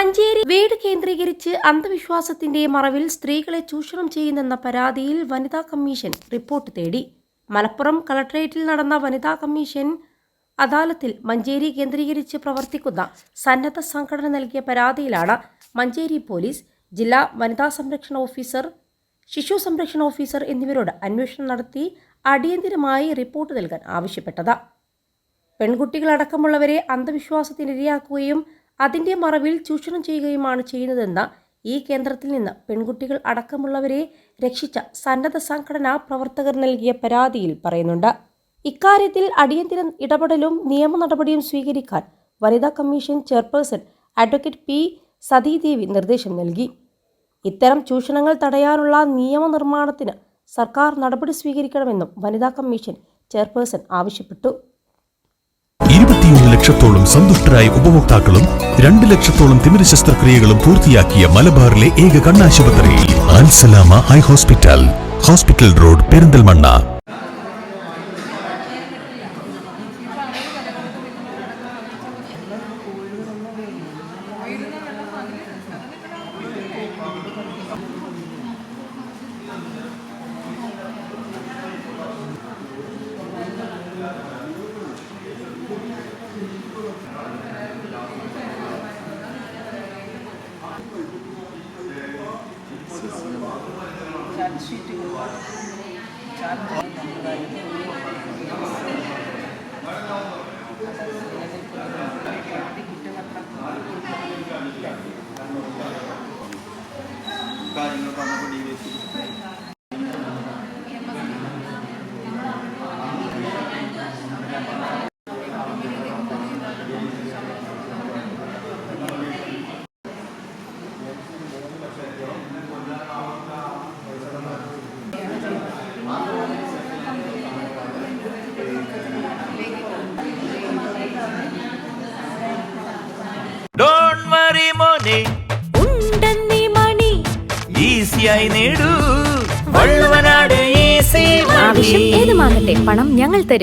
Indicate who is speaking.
Speaker 1: മഞ്ചേരി വീട് കേന്ദ്രീകരിച്ച് അന്ധവിശ്വാസത്തിന്റെ മറവിൽ സ്ത്രീകളെ ചൂഷണം ചെയ്യുന്നെന്ന പരാതിയിൽ വനിതാ കമ്മീഷൻ റിപ്പോർട്ട് തേടി. മലപ്പുറം കളക്ടറേറ്റിൽ നടന്ന വനിതാ കമ്മീഷൻ അദാലത്തിൽ മഞ്ചേരി കേന്ദ്രീകരിച്ച് പ്രവർത്തിക്കുന്ന സന്നദ്ധ സംഘടന നൽകിയ പരാതിയിലാണ് മഞ്ചേരി പോലീസ്, ജില്ലാ വനിതാ സംരക്ഷണ ഓഫീസർ, ശിശു സംരക്ഷണ ഓഫീസർ എന്നിവരോട് അന്വേഷണം നടത്തി അടിയന്തരമായി റിപ്പോർട്ട് നൽകാൻ ആവശ്യപ്പെട്ടത്. പെൺകുട്ടികളടക്കമുള്ളവരെ അന്ധവിശ്വാസത്തിനിരയാക്കുകയും അതിന്റെ മറവിൽ ചൂഷണം ചെയ്യുകയുമാണ് ചെയ്യുന്നതെന്ന് ഈ കേന്ദ്രത്തിൽ നിന്ന് പെൺകുട്ടികൾ അടക്കമുള്ളവരെ രക്ഷിച്ച സന്നദ്ധ സംഘടനാ പ്രവർത്തകർ നൽകിയ പരാതിയിൽ പറയുന്നുണ്ട്. ഇക്കാര്യത്തിൽ അടിയന്തര ഇടപെടലും നിയമ നടപടിയും സ്വീകരിക്കാൻ വനിതാ commission chairperson advocate P Sathidevi നിർദ്ദേശം നൽകി. ഇത്തരം ചൂഷണങ്ങൾ തടയാനുള്ള നിയമനിർമ്മാണത്തിന് സർക്കാർ നടപടി സ്വീകരിക്കണമെന്നും വനിതാ കമ്മീഷൻ ചെയർപേഴ്സൺ ആവശ്യപ്പെട്ടു.
Speaker 2: 21 ലക്ഷത്തോളം സന്തുഷ്ടരായ ഉപഭോക്താക്കളും 2 ലക്ഷത്തോളം തിമിര ശസ്ത്രക്രിയകളും പൂർത്തിയാക്കിയ മലബാറിലെ ഏക കണ്ണാശുപത്രി Al Salama eye hospital, hospital road, Perinthalmanna.
Speaker 3: Don't worry money,
Speaker 4: ഉണ്ടെന്നീ മണി
Speaker 3: ഈസിയായി നേടൂ വള്ളുവനാട് ഈസി മണി.
Speaker 4: ആവശ്യം ഏതുമാകട്ടെ, പണം ഞങ്ങൾ തരും.